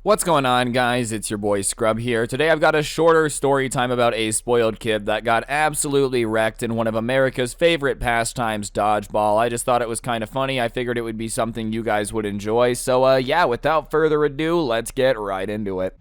What's going on, guys? It's your boy Scrub here. Today I've got a shorter story time about a spoiled kid that got absolutely wrecked in one of America's favorite pastimes, dodgeball. I just thought it was kind of funny. I figured it would be something you guys would enjoy. So, yeah, without further ado, let's get right into it.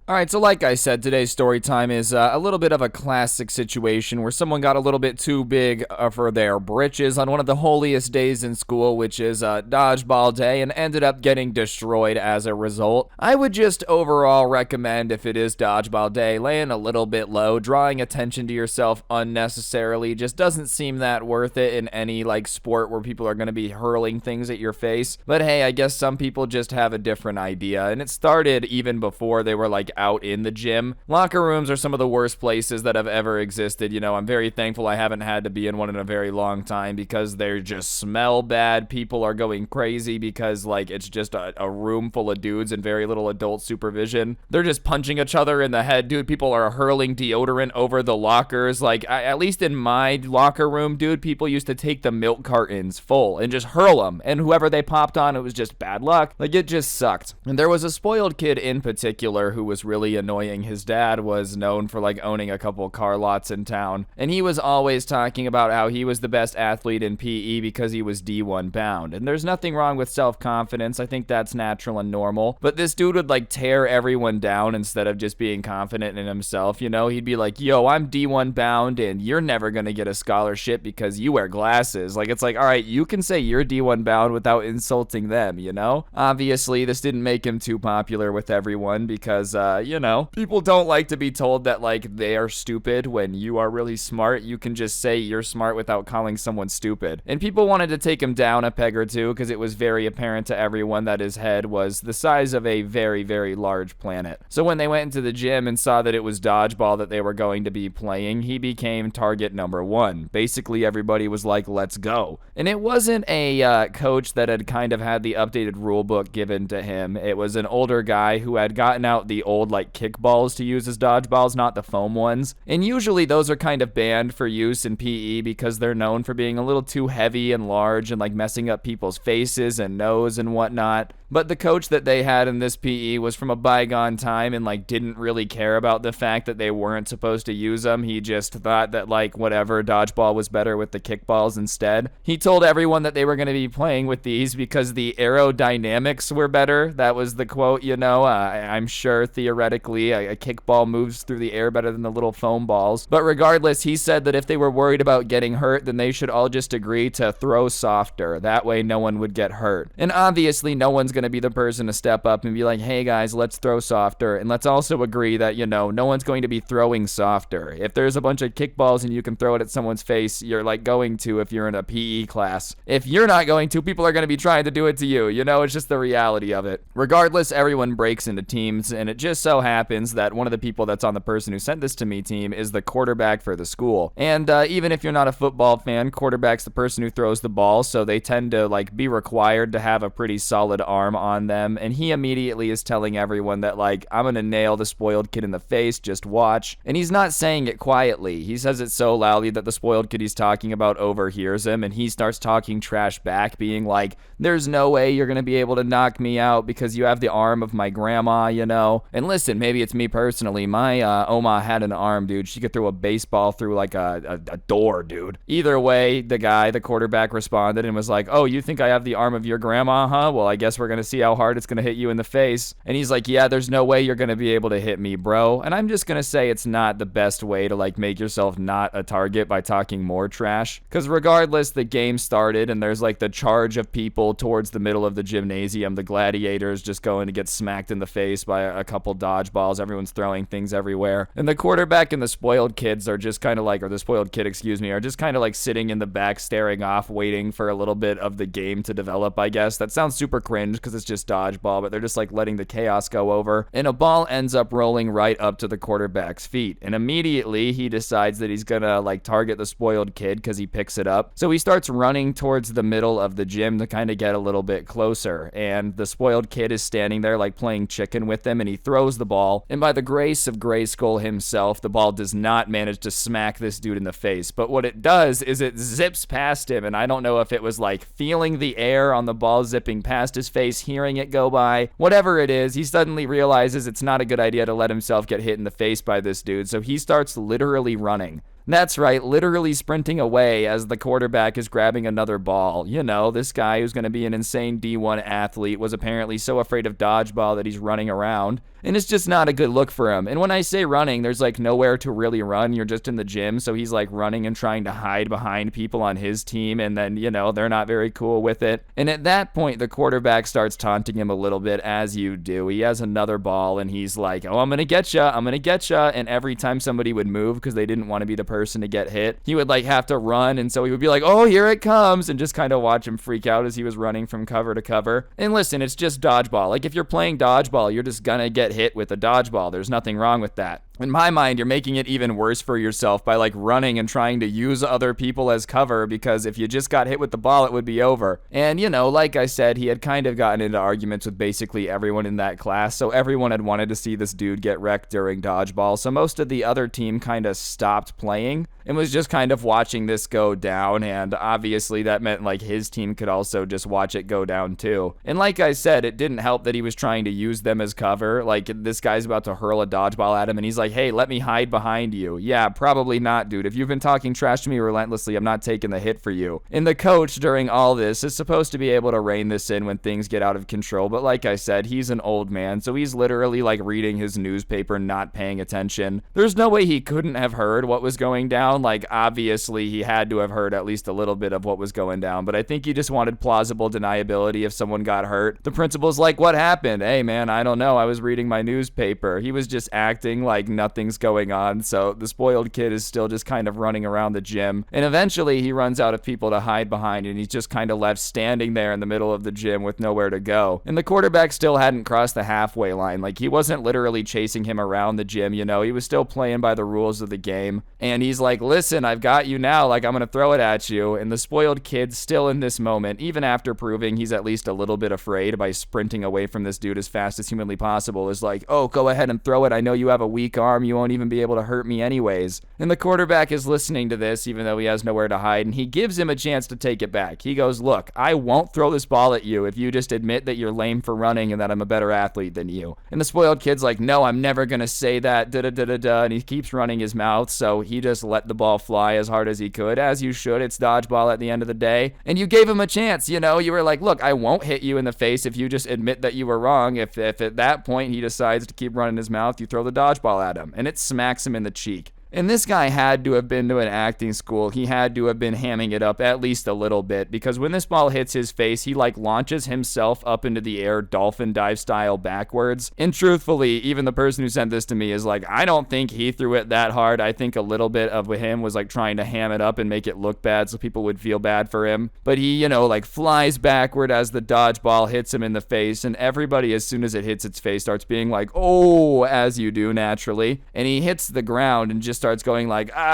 Alright, so like I said, today's story time is a little bit of a classic situation where someone got a little bit too big for their britches on one of the holiest days in school, which is dodgeball day, and ended up getting destroyed as a result. I would just overall recommend, if it is dodgeball day, laying a little bit low. Drawing attention to yourself unnecessarily just doesn't seem that worth it in any like sport where people are going to be hurling things at your face. But hey, I guess some people just have a different idea, and it started even before they were like out in the gym. Locker rooms are some of the worst places that have ever existed. You know, I'm very thankful I haven't had to be in one in a very long time because they just smell bad. People are going crazy because like it's just a room full of dudes and very little adult supervision. They're just punching each other in the head, dude. People are hurling deodorant over the lockers. Like, at least in my locker room, dude, people used to take the milk cartons full and just hurl them, and whoever they popped on, it was just bad luck. Like, it just sucked. And there was a spoiled kid in particular who was really annoying. His dad was known for like owning a couple car lots in town, and he was always talking about how he was the best athlete in PE because he was D1 bound. And there's nothing wrong with self-confidence. I think that's natural and normal. But this dude would like tear everyone down instead of just being confident in himself. You know, he'd be like, yo, I'm D1 bound and you're never gonna get a scholarship because you wear glasses. Like, it's like, all right, you can say you're D1 bound without insulting them, you know? Obviously, this didn't make him too popular with everyone because, you know, people don't like to be told that like they are stupid when you are really smart. You can just say you're smart without calling someone stupid. And people wanted to take him down a peg or two because it was very apparent to everyone that his head was the size of a very, very large planet. So when they went into the gym and saw that it was dodgeball that they were going to be playing, he became target number one. Basically, everybody was like, let's go. And it wasn't a coach that had kind of had the updated rule book given to him. It was an older guy who had gotten out the old like kickballs to use as dodgeballs, not the foam ones. And usually those are kind of banned for use in PE because they're known for being a little too heavy and large and like messing up people's faces and nose and whatnot. But the coach that they had in this PE was from a bygone time and like didn't really care about the fact that they weren't supposed to use them. He just thought that like whatever, dodgeball was better with the kickballs instead. He told everyone that they were going to be playing with these because the aerodynamics were better. That was the quote, you know. I'm sure theoretically a kickball moves through the air better than the little foam balls. But regardless, he said that if they were worried about getting hurt, then they should all just agree to throw softer. That way no one would get hurt. And obviously no one's going to be the person to step up and be like, hey guys, let's throw softer. And let's also agree that, you know, no one's going to be throwing softer. If there's a bunch of kickballs and you can throw it at someone's face, you're like going to if you're in a PE class. If you're not going to, people are going to be trying to do it to you. You know, it's just the reality of it. Regardless, everyone breaks into teams, and it just so happens that one of the people that's on the person who sent this to me team is the quarterback for the school. And even if you're not a football fan, quarterback's the person who throws the ball, so they tend to like be required to have a pretty solid arm on them. And he immediately is telling everyone that like, I'm gonna nail the spoiled kid in the face, just watch. And he's not saying it quietly. He says it so loudly that the spoiled kid he's talking about overhears him, and he starts talking trash back, being like, there's no way you're gonna be able to knock me out because you have the arm of my grandma, you know. And listen, maybe it's me personally, my Oma had an arm, dude. She could throw a baseball through like a door, dude. Either way, the quarterback responded and was like, oh, you think I have the arm of your grandma, huh? Well, I guess we're gonna see how hard it's gonna hit you in the face. And he's like, yeah, there's no way you're gonna be able to hit me, bro. And I'm just gonna say it's not the best way to like make yourself not a target by talking more trash. Because regardless, the game started and there's like the charge of people towards the middle of the gymnasium. The gladiators just going to get smacked in the face by a couple dodgeballs. Everyone's throwing things everywhere. And the quarterback and the spoiled kids are just kind of like, or the spoiled kid, excuse me, are just kind of like sitting in the back staring off, waiting for a little bit of the game to develop, I guess. That sounds super cringe because it's just dodgeball, but they're just like letting the chaos go over. And a ball ends up rolling right up to the quarterback's feet. And immediately he decides that he's gonna like target the spoiled kid because he picks it up. So he starts running towards the middle of the gym to kind of get a little bit closer. And the spoiled kid is standing there like playing chicken with him, and he throws throws the ball, and by the grace of Grayskull himself, the ball does not manage to smack this dude in the face. But what it does is it zips past him, and I don't know if it was like feeling the air on the ball zipping past his face, hearing it go by. Whatever it is, he suddenly realizes it's not a good idea to let himself get hit in the face by this dude, so he starts literally running. That's right, literally sprinting away as the quarterback is grabbing another ball. You know, this guy who's going to be an insane D1 athlete was apparently so afraid of dodgeball that he's running around. And it's just not a good look for him. And when I say running, there's like nowhere to really run. You're just in the gym. So he's like running and trying to hide behind people on his team. And then, you know, they're not very cool with it. And at that point, the quarterback starts taunting him a little bit, as you do. He has another ball and he's like, oh, I'm going to get ya. I'm going to get ya. And every time somebody would move because they didn't want to be the person to get hit, he would like have to run. And so he would be like, oh, here it comes. And just kind of watch him freak out as he was running from cover to cover. And listen, it's just dodgeball. Like if you're playing dodgeball, you're just going to get hit with a dodgeball. There's nothing wrong with that. In my mind, you're making it even worse for yourself by like running and trying to use other people as cover, because if you just got hit with the ball, it would be over. And you know, like I said, he had kind of gotten into arguments with basically everyone in that class, so everyone had wanted to see this dude get wrecked during dodgeball, so most of the other team kind of stopped playing and was just kind of watching this go down, and obviously that meant like his team could also just watch it go down too. And like I said, it didn't help that he was trying to use them as cover. Like this guy's about to hurl a dodgeball at him and he's like, hey, let me hide behind you. Yeah, probably not, dude. If you've been talking trash to me relentlessly, I'm not taking the hit for you. And the coach during all this is supposed to be able to rein this in when things get out of control, but like I said, he's an old man, so he's literally like reading his newspaper, not paying attention. There's no way he couldn't have heard what was going down. Like obviously he had to have heard at least a little bit of what was going down, but I think he just wanted plausible deniability if someone got hurt. The principal's like, what happened? Hey man, I don't know, I was reading my newspaper. He was just acting like nothing's going on, so the spoiled kid is still just kind of running around the gym, and eventually he runs out of people to hide behind and he's just kind of left standing there in the middle of the gym with nowhere to go. And the quarterback still hadn't crossed the halfway line. Like he wasn't literally chasing him around the gym, you know, he was still playing by the rules of the game, and he's like, listen, I've got you now, like I'm gonna throw it at you. And the spoiled kid still in this moment, even after proving he's at least a little bit afraid by sprinting away from this dude as fast as humanly possible, is like, oh, go ahead and throw it, I know you have a weak arm, you won't even be able to hurt me anyways. And the quarterback is listening to this even though he has nowhere to hide, and he gives him a chance to take it back. He goes, look, I won't throw this ball at you if you just admit that you're lame for running and that I'm a better athlete than you. And the spoiled kid's like, no, I'm never gonna say that, da-da-da-da-da, and he keeps running his mouth, so he just let the ball fly as hard as he could, as you should. It's dodgeball at the end of the day. And you gave him a chance, you know, you were like, look, I won't hit you in the face if you just admit that you were wrong. If at that point he decides to keep running his mouth, you throw the dodgeball at him, and it smacks him in the cheek. And this guy had to have been to an acting school. He had to have been hamming it up at least a little bit, because when this ball hits his face, he like launches himself up into the air dolphin dive style backwards. And truthfully, even the person who sent this to me is like, I don't think he threw it that hard. I think a little bit of him was like trying to ham it up and make it look bad so people would feel bad for him. But he, you know, like flies backward as the dodgeball hits him in the face, and everybody, as soon as it hits its face, starts being like, oh, as you do naturally. And he hits the ground and just starts going like, and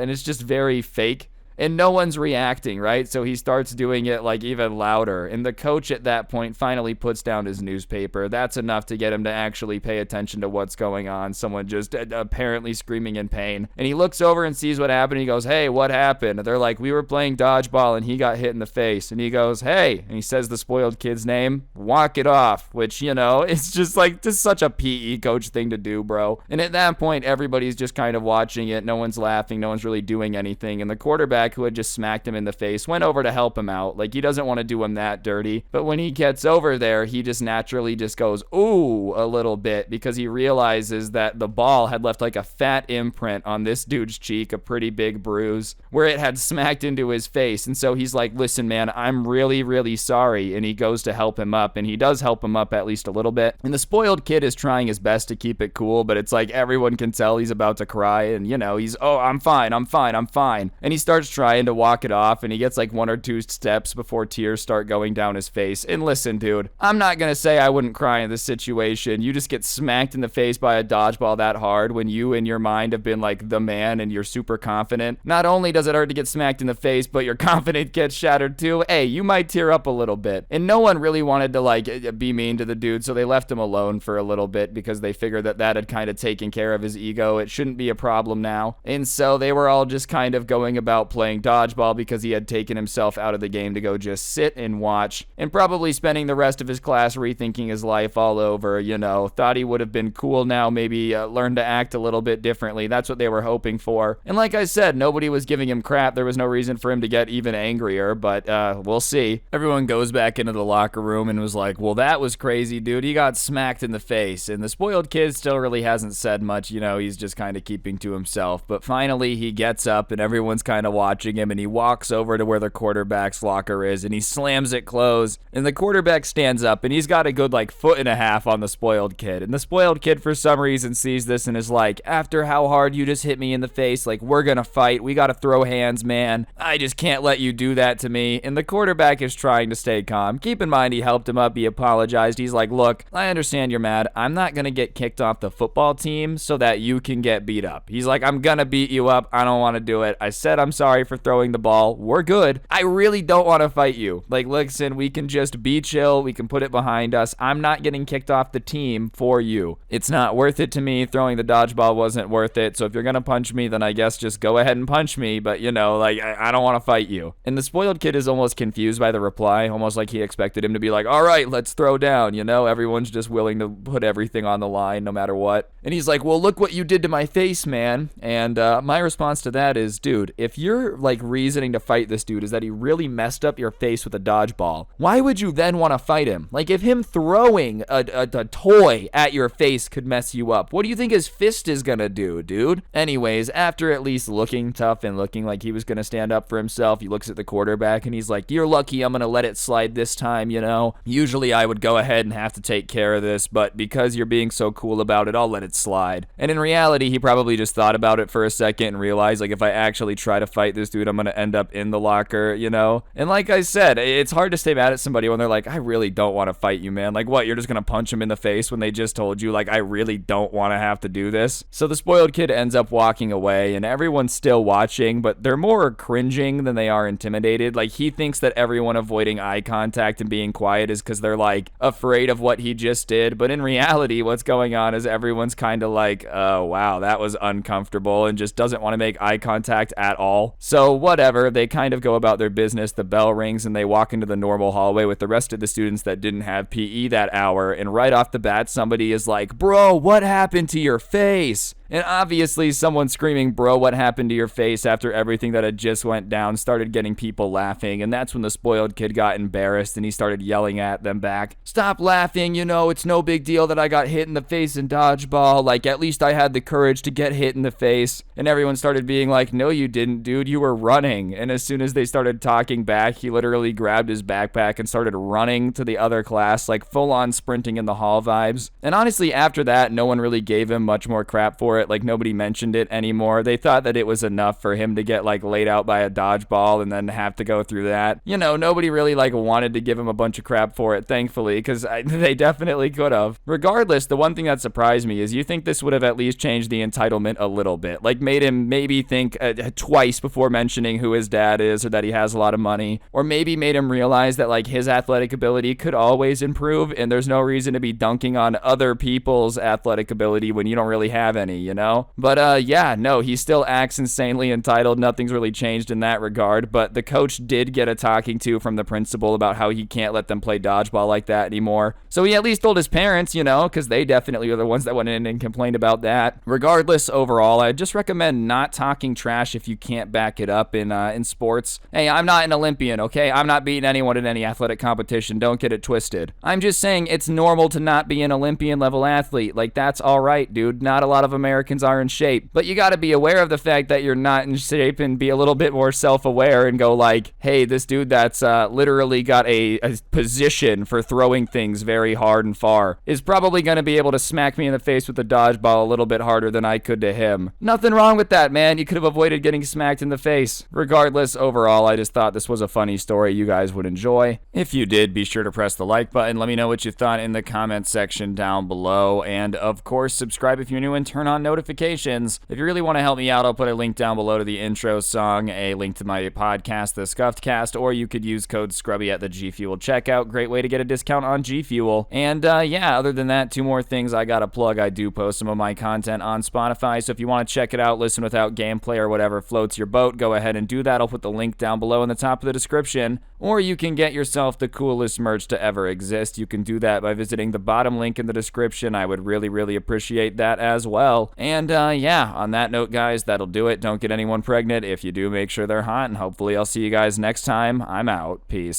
it's just very fake. And no one's reacting, right? So he starts doing it like even louder. And the coach at that point finally puts down his newspaper. That's enough to get him to actually pay attention to what's going on. Someone just apparently screaming in pain. And he looks over and sees what happened. He goes, hey, what happened? And they're like, we were playing dodgeball and he got hit in the face. And he goes, hey, and he says the spoiled kid's name, walk it off. Which, you know, it's just like, just such a PE coach thing to do, bro. And at that point, everybody's just kind of watching it. No one's laughing. No one's really doing anything. And the quarterback, who had just smacked him in the face, went over to help him out. Like, he doesn't want to do him that dirty. But when he gets over there, he just naturally just goes, ooh, a little bit, because he realizes that the ball had left like a fat imprint on this dude's cheek, a pretty big bruise, where it had smacked into his face. And so he's like, listen, man, I'm really, really sorry. And he goes to help him up, and he does help him up at least a little bit. And the spoiled kid is trying his best to keep it cool, but it's like everyone can tell he's about to cry. And, you know, he's, oh, I'm fine. And he starts trying to walk it off, and he gets like 1 or 2 steps before tears start going down his face. And listen, dude, I'm not gonna say I wouldn't cry in this situation. You just get smacked in the face by a dodgeball that hard when you in your mind have been like the man and you're super confident. Not only does it hurt to get smacked in the face, but your confidence gets shattered too. Hey, you might tear up a little bit. And no one really wanted to like be mean to the dude, so they left him alone for a little bit because they figured that that had kind of taken care of his ego. It shouldn't be a problem now. And so they were all just kind of going about playing dodgeball because he had taken himself out of the game to go just sit and watch, and probably spending the rest of his class rethinking his life all over, you know. Thought he would have been cool now, maybe learn to act a little bit differently. That's what they were hoping for. And like I said, nobody was giving him crap. There was no reason for him to get even angrier, but we'll see. Everyone goes back into the locker room and was like, well, that was crazy, dude. He got smacked in the face. And the spoiled kid still really hasn't said much, you know. He's just kind of keeping to himself. But finally, he gets up and everyone's kind of watching him, and he walks over to where the quarterback's locker is, and he slams it closed. And the quarterback stands up, and he's got a good like 1.5 feet on the spoiled kid. And the spoiled kid, for some reason, sees this and is like, after how hard you just hit me in the face, like, we're gonna fight. We gotta throw hands, man. I just can't let you do that to me. And the quarterback is trying to stay calm. Keep in mind, he helped him up. He apologized. He's like, look, I understand you're mad. I'm not gonna get kicked off the football team so that you can get beat up. He's like, I'm gonna beat you up. I don't want to do it. I said I'm sorry for throwing the ball. We're good. I really don't want to fight you. Like, listen, we can just be chill. We can put it behind us. I'm not getting kicked off the team for you. It's not worth it to me. Throwing the dodgeball wasn't worth it. So if you're gonna punch me, then I guess just go ahead and punch me. But, you know, like, I don't want to fight you. And the spoiled kid is almost confused by the reply, almost like he expected him to be like, all right, let's throw down. You know, everyone's just willing to put everything on the line no matter what. And he's like, well, look what you did to my face, man. And my response to that is, dude, if you're like reasoning to fight this dude is that he really messed up your face with a dodgeball, why would you then want to fight him? Like, if him throwing a toy at your face could mess you up, what do you think his fist is gonna do, dude? Anyways, after at least looking tough and looking like he was gonna stand up for himself, he looks at the quarterback and he's like, you're lucky I'm gonna let it slide this time, you know? Usually I would go ahead and have to take care of this, but because you're being so cool about it, I'll let it slide. And in reality, he probably just thought about it for a second and realized, like, if I actually try to fight this dude, I'm gonna end up in the locker, you know? And like I said, it's hard to stay mad at somebody when they're like, I really don't want to fight you, man. Like, what, you're just gonna punch him in the face when they just told you, like, I really don't want to have to do this? So the spoiled kid ends up walking away, and everyone's still watching, but they're more cringing than they are intimidated. Like, he thinks that everyone avoiding eye contact and being quiet is because they're, like, afraid of what he just did. But in reality, what's going on is everyone's kind of like, oh, wow, that was uncomfortable, and just doesn't want to make eye contact at all. So whatever, they kind of go about their business. The bell rings, and they walk into the normal hallway with the rest of the students that didn't have PE that hour. And right off the bat, somebody is like, bro, what happened to your face? And obviously someone screaming, bro, what happened to your face, after everything that had just went down, started getting people laughing. And that's when the spoiled kid got embarrassed, and he started yelling at them back, stop laughing, you know, it's no big deal that I got hit in the face in dodgeball. Like, at least I had the courage to get hit in the face. And everyone started being like, no, you didn't, dude, you were running. And as soon as they started talking back, he literally grabbed his backpack and started running to the other class, like full on sprinting in the hall vibes. And honestly, after that, no one really gave him much more crap for it. Like, nobody mentioned it anymore. They thought that it was enough for him to get like laid out by a dodgeball and then have to go through that. You know, nobody really like wanted to give him a bunch of crap for it, thankfully, because they definitely could have. Regardless, the one thing that surprised me is you think this would have at least changed the entitlement a little bit, like made him maybe think twice before mentioning who his dad is or that he has a lot of money, or maybe made him realize that like his athletic ability could always improve, and there's no reason to be dunking on other people's athletic ability when you don't really have any, you know? But yeah, no, he still acts insanely entitled. Nothing's really changed in that regard, but the coach did get a talking to from the principal about how he can't let them play dodgeball like that anymore. So he at least told his parents, you know, because they definitely were the ones that went in and complained about that. Regardless, overall, I just recommend not talking trash if you can't back it up in sports. Hey, I'm not an Olympian, okay? I'm not beating anyone in any athletic competition. Don't get it twisted. I'm just saying it's normal to not be an Olympian level athlete. Like, that's all right, dude. Not a lot of Americans Americans are in shape. But you gotta be aware of the fact that you're not in shape and be a little bit more self-aware and go like, hey, this dude that's literally got a position for throwing things very hard and far is probably gonna be able to smack me in the face with a dodgeball a little bit harder than I could to him. Nothing wrong with that, man. You could have avoided getting smacked in the face. Regardless, overall, I just thought this was a funny story you guys would enjoy. If you did, be sure to press the like button. Let me know what you thought in the comment section down below. And of course, subscribe if you're new and turn on notifications. If you really want to help me out, I'll put a link down below to the intro song, a link to my podcast, The Scuffed Cast, or you could use code Scrubby at the G Fuel checkout. Great way to get a discount on G Fuel. And yeah, other than that, 2 more things I gotta plug. I do post some of my content on Spotify, so if you want to check it out, listen without gameplay or whatever floats your boat, go ahead and do that. I'll put the link down below in the top of the description. Or you can get yourself the coolest merch to ever exist. You can do that by visiting the bottom link in the description. I would really appreciate that as well. And yeah, on that note, guys, that'll do it. Don't get anyone pregnant. If you do, make sure they're hot, and hopefully I'll see you guys next time. I'm out. Peace.